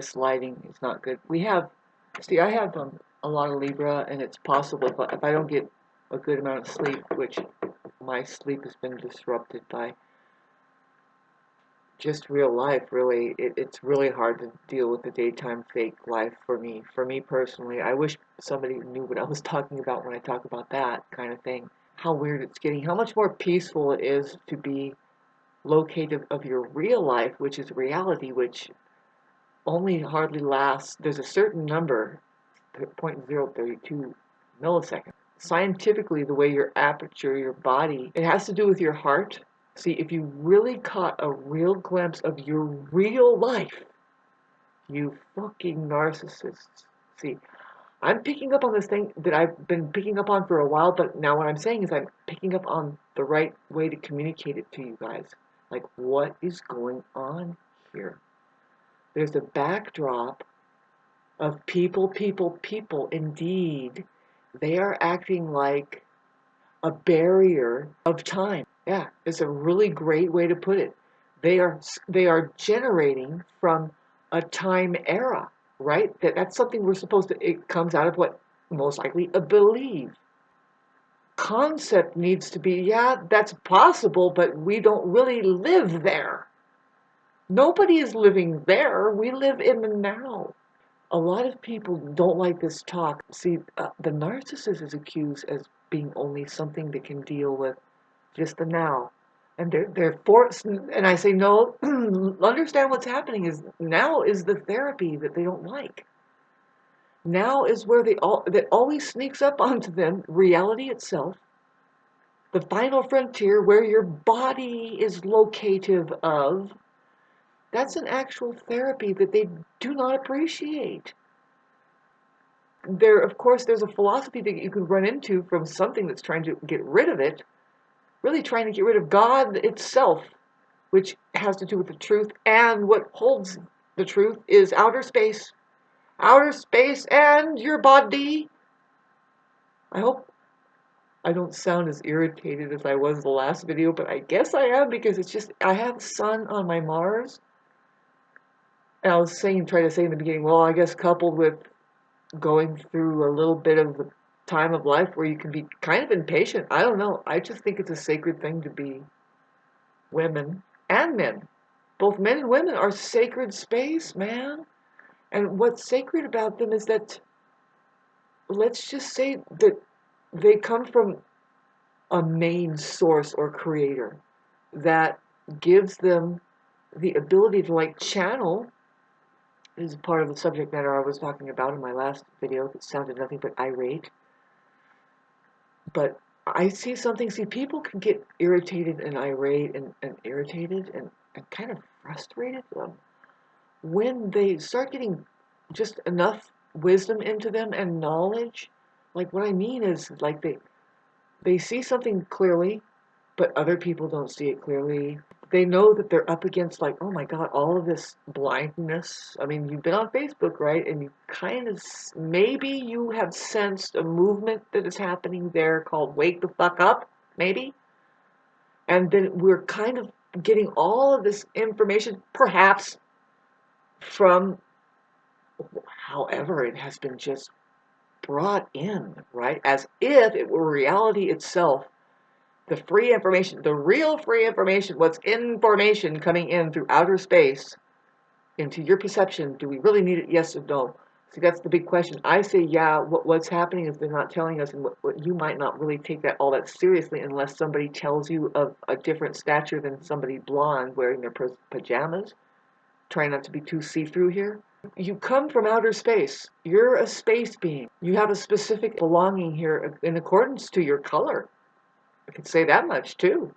This lighting is not good. See, I have a lot of Libra, and it's possible if I don't get a good amount of sleep, which my sleep has been disrupted by just real life, really. It's really hard to deal with the daytime fake life for me. For me personally, I wish somebody knew what I was talking about when I talk about that kind of thing. How weird it's getting, how much more peaceful it is to be located of your real life, which is reality, which only hardly lasts. There's a certain number, 0.032 milliseconds. Scientifically, the way your aperture, your body, it has to do with your heart. See, if you really caught a real glimpse of your real life, you fucking narcissists. See, I'm picking up on this thing that I've been picking up on for a while, but now what I'm saying is I'm picking up on the right way to communicate it to you guys. Like, what is going on here? There's a backdrop of people. Indeed, they are acting like a barrier of time. Yeah, it's a really great way to put it. They are generating from a time era, right? That's something we're supposed to. It comes out of what most likely a belief. Concept needs to be, yeah, that's possible, but we don't really live there. Nobody is living there. We live in the now. A lot of people don't like this talk. See, the narcissist is accused as being only something that can deal with just the now. And they're forced, and I say, no, understand what's happening is now is the therapy that they don't like. Now is where that always sneaks up onto them, reality itself, the final frontier where your body is locative of. That's an actual therapy that they do not appreciate. Of course, there's a philosophy that you could run into from something that's trying to get rid of it, really trying to get rid of God itself, which has to do with the truth, and what holds the truth is outer space. Outer space and your body. I hope I don't sound as irritated as I was the last video, but I guess I am because it's just, I have sun on my Mars. And I was trying to say in the beginning, well, I guess coupled with going through a little bit of the time of life where you can be kind of impatient. I don't know. I just think it's a sacred thing to be women and men. Both men and women are sacred space, man. And what's sacred about them is that, let's just say that they come from a main source or creator that gives them the ability to like channel. This is part of the subject matter I was talking about in my last video that sounded nothing but irate. But I see something, see, people can get irritated and irate and irritated and kind of frustrated when they start getting just enough wisdom into them and knowledge. Like, what I mean is, like, they see something clearly, but other people don't see it clearly. They know that they're up against, like, oh my God, all of this blindness. I mean, you've been on Facebook, right? And you kind of, maybe you have sensed a movement that is happening there called Wake the Fuck Up, maybe? And then we're kind of getting all of this information, perhaps from however it has been just brought in, right? As if it were reality itself. The free information, the real free information, what's information coming in through outer space into your perception, do we really need it? Yes or no? See, that's the big question. I say, yeah, what's happening is they're not telling us, and what you might not really take that all that seriously unless somebody tells you of a different stature than somebody blonde wearing their pajamas. Try not to be too see-through here. You come from outer space. You're a space being. You have a specific belonging here in accordance to your color. I could say that much too.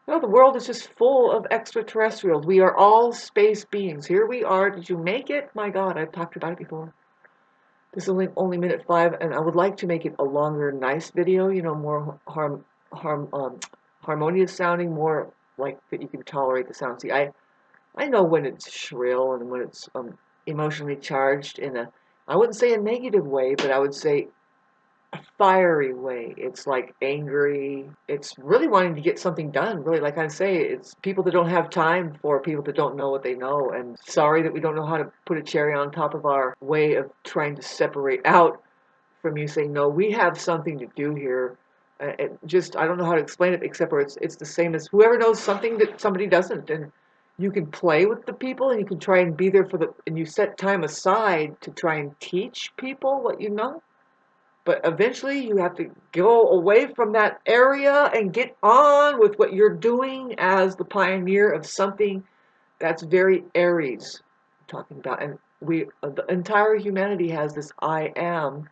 No, the world is just full of extraterrestrials. We are all space beings. Here we are. Did you make it? My God, I've talked about it before. This is only minute 5, and I would like to make it a longer, nice video. You know, more harmonious sounding, more like that you can tolerate the sound. See, I know when it's shrill and when it's emotionally charged in a, I wouldn't say a negative way, but I would say a fiery way. It's like angry. It's really wanting to get something done. Really, like I say, it's people that don't have time for people that don't know what they know. And sorry that we don't know how to put a cherry on top of our way of trying to separate out from you saying, no, we have something to do here. Just, I don't know how to explain it except for it's the same as whoever knows something that somebody doesn't. And you can play with the people and you can try and be there for and you set time aside to try and teach people what you know. But eventually you have to go away from that area and get on with what you're doing as the pioneer of something that's very Aries, I'm talking about. And the entire humanity has this I am,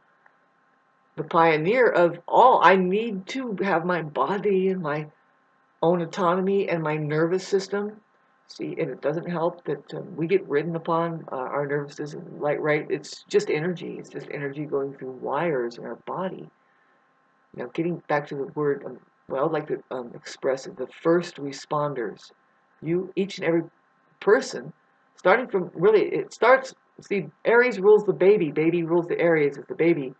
the pioneer of all. I need to have my body and my own autonomy and my nervous system. See, and it doesn't help that we get ridden upon our nervous system, like, right? It's just energy. It's just energy going through wires in our body. Now, getting back to the word, well, I'd like to express it. The first responders, each and every person, starting from really, it starts. See, Aries rules the baby. Baby rules the Aries. It's the baby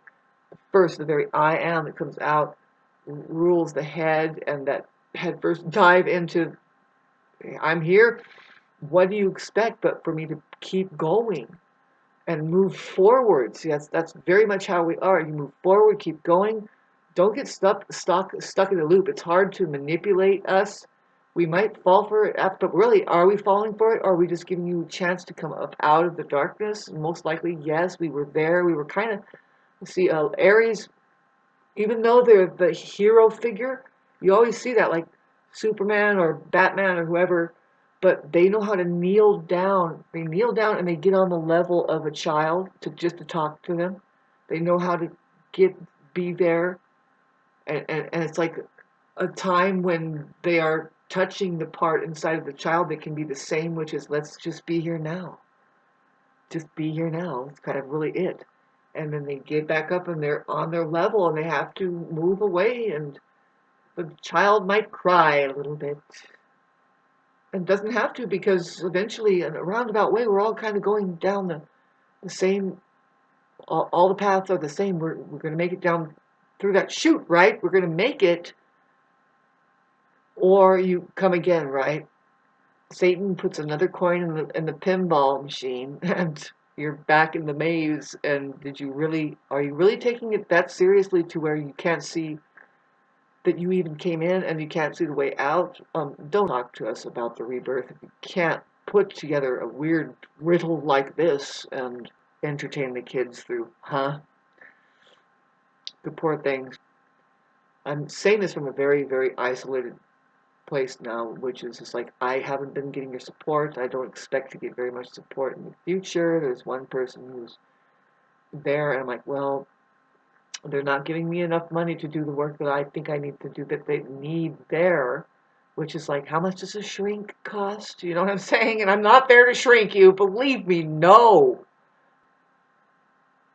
first. The very I am that comes out rules the head, and that head first dive into. I'm here. What do you expect but for me to keep going and move forward? See, that's very much how we are. You move forward, keep going. Don't get stuck in the loop. It's hard to manipulate us. We might fall for it, but really, are we falling for it? Or are we just giving you a chance to come up out of the darkness? Most likely, yes, we were there. We were kind of, see, Aries, even though they're the hero figure, you always see that, like Superman or Batman or whoever, but they know how to kneel down. They kneel down and they get on the level of a child to talk to them. They know how to be there, and it's like a time when they are touching the part inside of the child that can be the same, which is, let's just be here now. Just be here now. It's kind of really it. And then they get back up and they're on their level and they have to move away, and the child might cry a little bit. And doesn't have to, because eventually, in a roundabout way, we're all kind of going down the same, all the paths are the same. We're going to make it down through that chute, right? We're going to make it, or you come again, right? Satan puts another coin in the pinball machine, and you're back in the maze. And are you really taking it that seriously to where you can't see that you even came in and you can't see the way out? Don't talk to us about the rebirth if you can't put together a weird riddle like this and entertain the kids through, huh? The poor things. I'm saying this from a very, very isolated place now, which is just like, I haven't been getting your support. I don't expect to get very much support in the future. There's one person who's there, and I'm like, well, they're not giving me enough money to do the work that I think I need to do, that they need there, which is like, how much does a shrink cost? You know what I'm saying? And I'm not there to shrink you. Believe me, no.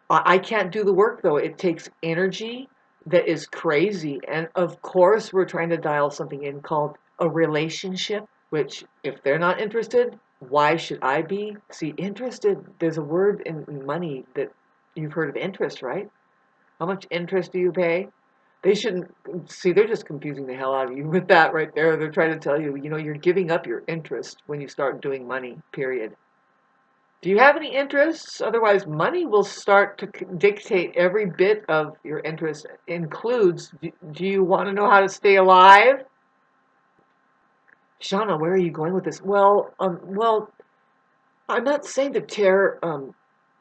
I can't do the work, though. It takes energy that is crazy. And of course, we're trying to dial something in called a relationship, which, if they're not interested, why should I be? See, interested, there's a word in money that you've heard of: interest, right? How much interest do you pay? They shouldn't, see, they're just confusing the hell out of you with that right there. They're trying to tell you, you're giving up your interest when you start doing money, period. Do you have any interests? Otherwise, money will start to dictate every bit of your interest. Includes, do you want to know how to stay alive? Shauna, where are you going with this? Well, I'm not saying to tear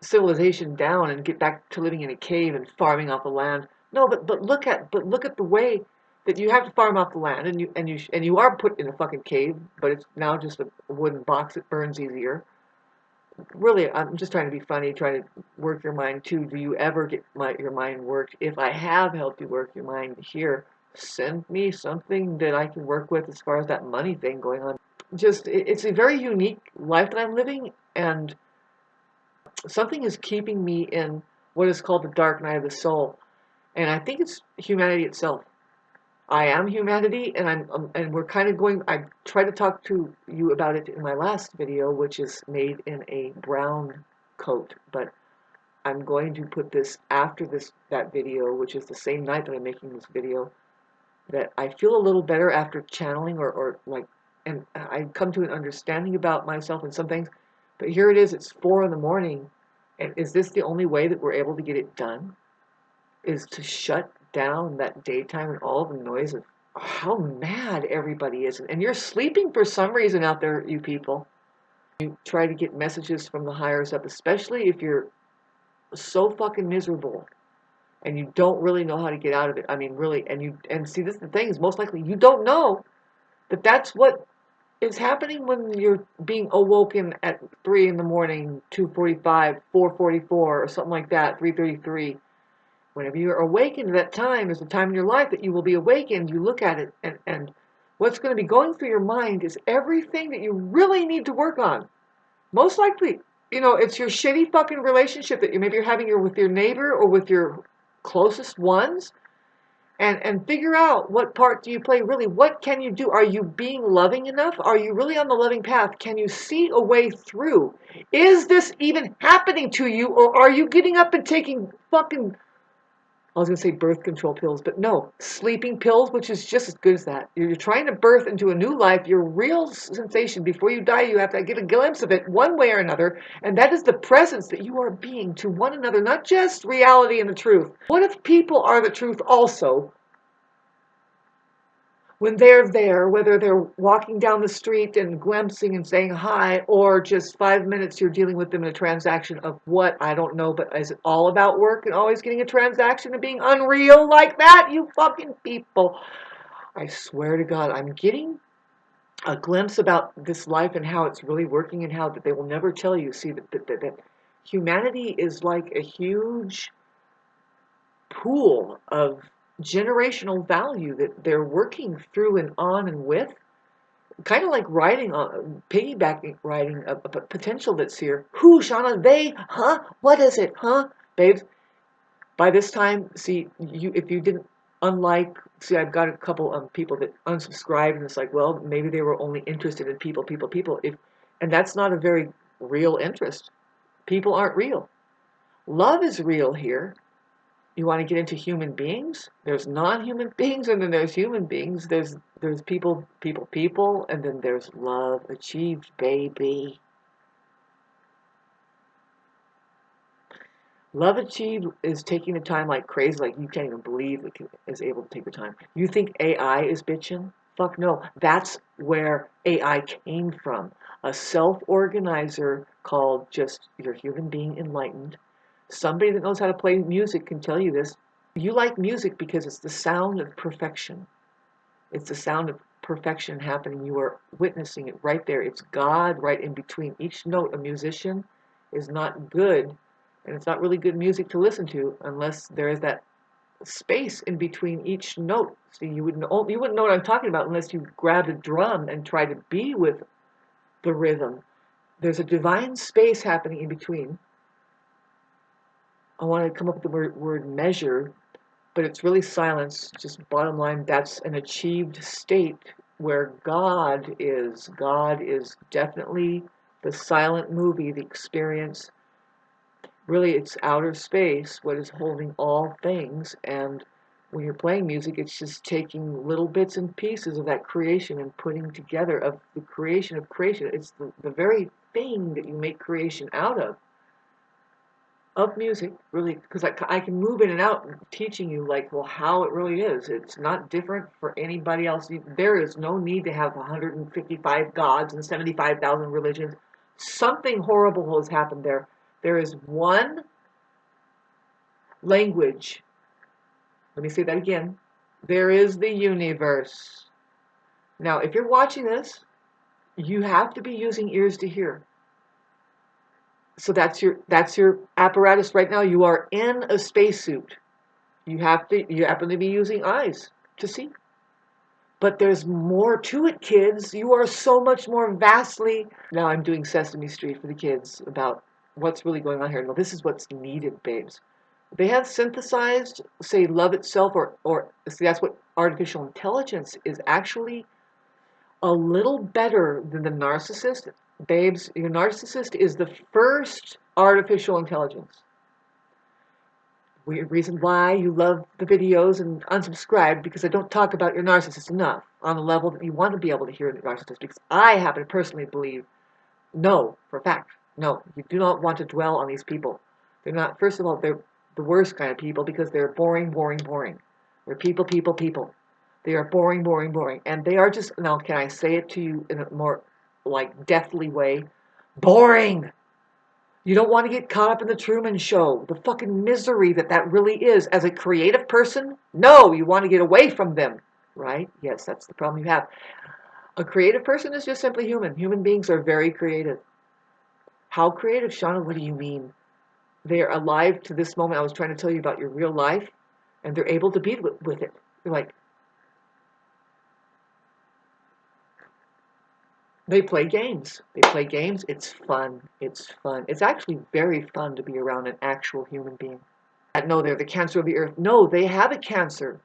civilization down and get back to living in a cave and farming off the land. No, but look at the way that you have to farm off the land, and you are put in a fucking cave, but it's now just a wooden box that burns easier. Really, I'm just trying to be funny, trying to work your mind too. Do you ever get your mind worked? If I have helped you work your mind here, send me something that I can work with as far as that money thing going on. Just, it's a very unique life that I'm living, and something is keeping me in what is called the dark night of the soul. And I think it's humanity itself. I am humanity, and and we're kind of going. I tried to talk to you about it in my last video, which is made in a brown coat, but I'm going to put this after that video, which is the same night that I'm making this video, that I feel a little better after channeling or like, and I come to an understanding about myself and some things. But here it is, it's 4 in the morning. And is this the only way that we're able to get it done? Is to shut down that daytime and all the noise of how mad everybody is. And you're sleeping for some reason out there, you people. You try to get messages from the higher up, especially if you're so fucking miserable and you don't really know how to get out of it. I mean, really, and see, this is the thing, is most likely you don't know that that's what is happening when you're being awoken at 3 in the morning, 2:45, 4:44, or something like that, 3:33. Whenever you're awakened, that time is the time in your life that you will be awakened. You look at it, and what's going to be going through your mind is everything that you really need to work on. Most likely, it's your shitty fucking relationship that maybe you're having with your neighbor or with your closest ones. And figure out, what part do you play really? What can you do? Are you being loving enough? Are you really on the loving path? Can you see a way through? Is this even happening to you, or are you getting up and taking fucking, I was going to say birth control pills, but no, sleeping pills, which is just as good as that. You're trying to birth into a new life. Your real sensation before you die, you have to get a glimpse of it one way or another, and that is the presence that you are being to one another, not just reality and the truth. What if people are the truth also? When they're there, whether they're walking down the street and glimpsing and saying hi, or just 5 minutes you're dealing with them in a transaction of what, I don't know, but is it all about work and always getting a transaction and being unreal like that, you fucking people? I swear to God, I'm getting a glimpse about this life and how it's really working, and how that they will never tell you. See, that humanity is like a huge pool of generational value that they're working through and on and with, kind of like riding on, piggybacking, riding a potential that's here. Who, Shauna? They? Huh? What is it? Huh? Babes, by this time, see, if you didn't see, I've got a couple of people that unsubscribed, and it's like, well, maybe they were only interested in people. And that's not a very real interest. People aren't real. Love is real here. You want to get into human beings? There's non-human beings, and then there's human beings. There's people, and then there's love achieved, baby. Love achieved is taking the time like crazy, like you can't even believe it is able to take the time. You think AI is bitching? Fuck no. That's where AI came from. A self-organizer called just your human being enlightened. Somebody that knows how to play music can tell you this. You like music because it's the sound of perfection. It's the sound of perfection happening. You are witnessing it right there. It's God right in between each note. A musician is not good, and it's not really good music to listen to unless there is that space in between each note. See, you wouldn't know what I'm talking about unless you grabbed a drum and tried to be with the rhythm. There's a divine space happening in between. I want to come up with the word measure, but it's really silence. Just bottom line, that's an achieved state where God is. God is definitely the silent movie, the experience. Really, it's outer space, what is holding all things. And when you're playing music, it's just taking little bits and pieces of that creation and putting together of the creation of creation. It's the very thing that you make creation out of music, really, because I can move in and out teaching you, like, well, how it really is. It's not different for anybody else. There is no need to have 155 gods and 75,000 religions. Something horrible has happened there. There is one language. Let me say that again. There is the universe. Now, if you're watching this, you have to be using ears to hear. So that's your apparatus right now. You are in a spacesuit. You happen to be using eyes to see. But there's more to it, kids. You are so much more vastly. Now I'm doing Sesame Street for the kids about what's really going on here. No, this is what's needed, babes. They have synthesized, say, love itself, or see, that's what artificial intelligence is actually a little better than the narcissist. Babes, your narcissist is the first artificial intelligence. reason why you love the videos and unsubscribe, because I don't talk about your narcissist enough on the level that you want to be able to hear the narcissist, because I happen to personally believe, no, for a fact, no, you do not want to dwell on these people. They're not, first of all, they're the worst kind of people because they're boring, boring, boring. They're people, people, people. They are boring, boring, boring. And they are just, now can I say it to you in a more like deathly way? Boring! You don't want to get caught up in the Truman Show, the fucking misery that really is. As a creative person, no, you want to get away from them, right? Yes, that's the problem you have. A creative person is just simply human. Human beings are very creative. How creative, Shauna? What do you mean? They're alive to this moment. I was trying to tell you about your real life, and they're able to be with it. They're like, they play games. They play games. It's fun. It's fun. It's actually very fun to be around an actual human being. No, they're the cancer of the earth. No, they have a cancer,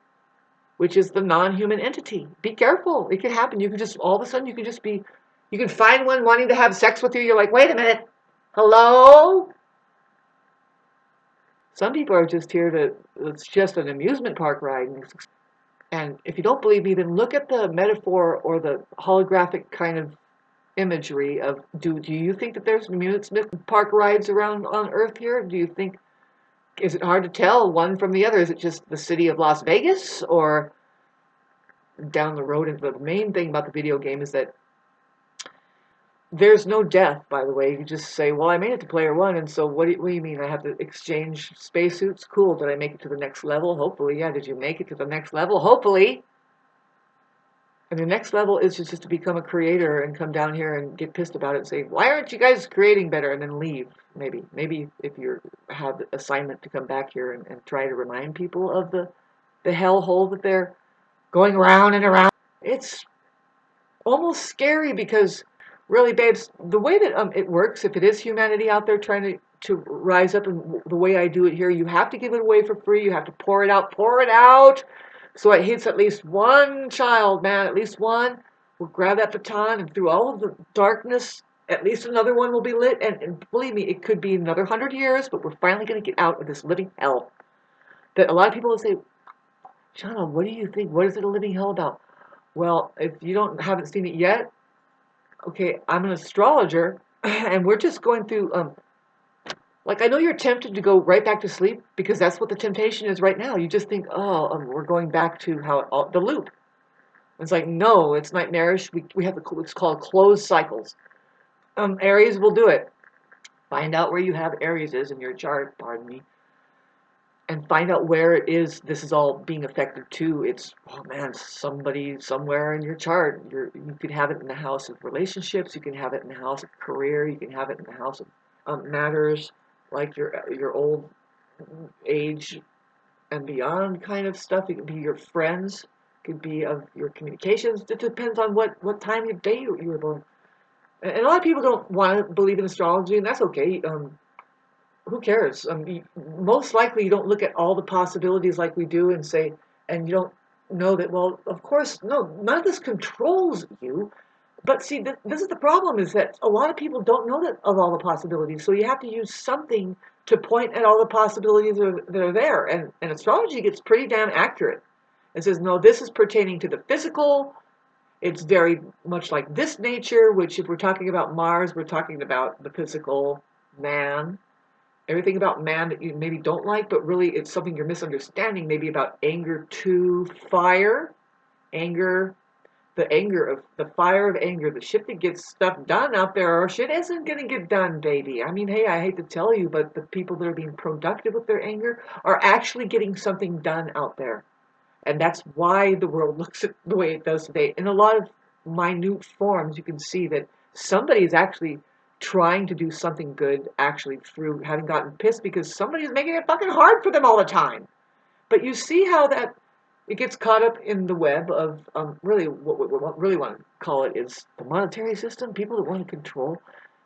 which is the non-human entity. Be careful. It can happen. You can just, all of a sudden, you can find one wanting to have sex with you. You're like, wait a minute. Hello? Some people are just here to, it's just an amusement park ride. And if you don't believe me, then look at the metaphor or the holographic kind of imagery of, do you think that there's amusement park rides around on Earth here? Do you think, is it hard to tell one from the other? Is it just the city of Las Vegas or down the road? And the main thing about the video game is that there's no death, by the way. You just say, well, I made it to player one, and so what do you mean? I have to exchange spacesuits? Cool. Did I make it to the next level? Hopefully. Yeah, did you make it to the next level? Hopefully. And the next level is just to become a creator and come down here and get pissed about it and say, why aren't you guys creating better? And then leave, maybe. Maybe if you have the assignment to come back here and try to remind people of the hellhole that they're going around and around. It's almost scary because, really, babes, the way that it works, if it is humanity out there trying to rise up in the way I do it here, you have to give it away for free. You have to pour it out. So it hits at least one child, man, at least one will grab that baton, and through all of the darkness, at least another one will be lit. And believe me, it could be another 100 years, but we're finally going to get out of this living hell. That a lot of people will say, Shauna, what do you think? What is it a living hell about? Well, if you haven't seen it yet, okay, I'm an astrologer, and we're just going through, like, I know you're tempted to go right back to sleep because that's what the temptation is right now. You just think, oh, we're going back to the loop. It's like, no, it's nightmarish. We have it's called closed cycles. Aries will do it. Find out where you have Aries is in your chart, pardon me, and find out where it is this is all being affected to. It's, oh man, somebody somewhere in your chart. You could have it in the house of relationships. You can have it in the house of career. You can have it in the house of matters like your old age and beyond kind of stuff. It could be your friends. It could be of your communications. It depends on what time of day you were born. And a lot of people don't want to believe in astrology, and that's okay. Who cares? Most likely you don't look at all the possibilities like we do and say, and you don't know that, well, of course, no, none of this controls you. But see, this is the problem, is that a lot of people don't know that of all the possibilities. So you have to use something to point at all the possibilities that are there. And astrology gets pretty damn accurate. It says, no, this is pertaining to the physical. It's very much like this nature, which if we're talking about Mars, we're talking about the physical man. Everything about man that you maybe don't like, but really it's something you're misunderstanding, maybe about anger to fire. Anger, the fire of anger, the shit that gets stuff done out there, or shit isn't going to get done, baby. I mean, hey, I hate to tell you, but the people that are being productive with their anger are actually getting something done out there. And that's why the world looks at the way it does today. In a lot of minute forms, you can see that somebody is actually trying to do something good, actually, through having gotten pissed because somebody is making it fucking hard for them all the time. But you see how that it gets caught up in the web of really what we really want to call it is the monetary system. People that want to control.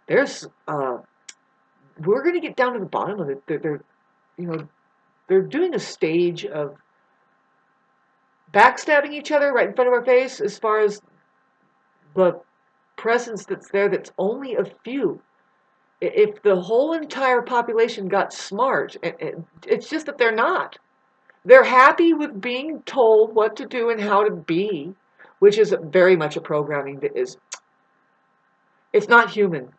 There's we're going to get down to the bottom of it. They're doing a stage of backstabbing each other right in front of our face as far as the presence that's there. That's only a few. If the whole entire population got smart, it's just that they're not. They're happy with being told what to do and how to be, which is very much a programming that is, it's not human.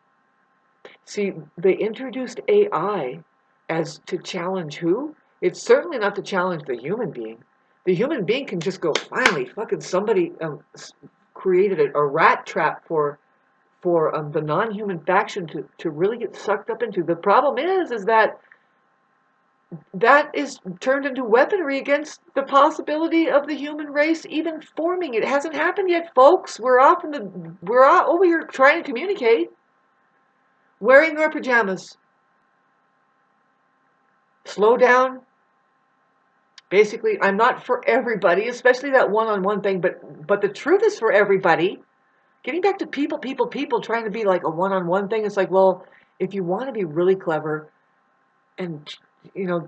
See, they introduced AI as to challenge who? It's certainly not to challenge the human being. The human being can just go, finally, fucking somebody created a rat trap for the non-human faction to really get sucked up into. The problem is that that is turned into weaponry against the possibility of the human race even forming. It hasn't happened yet, folks. We're all over here trying to communicate, wearing our pajamas. Slow down. Basically, I'm not for everybody, especially that one-on-one thing, but the truth is for everybody. Getting back to people trying to be like a one-on-one thing, it's like, well, if you want to be really clever, and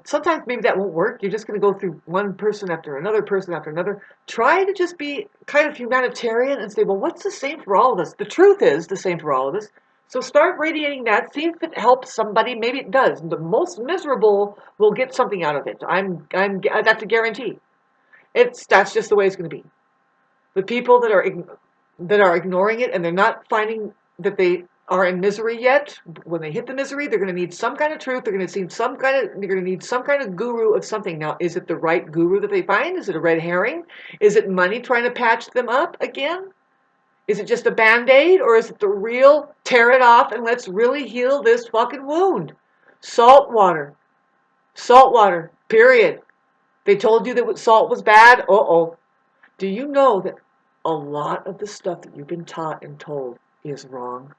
sometimes maybe that won't work. You're just going to go through one person after another person after another. Try to just be kind of humanitarian and say, well, what's the same for all of us? The truth is the same for all of us. So start radiating that. See if it helps somebody. Maybe it does. The most miserable will get something out of it. That's a guarantee. That's just the way it's going to be. The people that are ignoring it and they're not finding that they are in misery yet, when they hit the misery, they're going to need some kind of truth. They're going to need some kind of guru of something. Now, is it the right guru that they find? Is it a red herring? Is it money trying to patch them up again? Is it just a band-aid, or is it the real tear it off and let's really heal this fucking wound? Salt water. Salt water. Period. They told you that salt was bad. Uh-oh. Do you know that a lot of the stuff that you've been taught and told is wrong?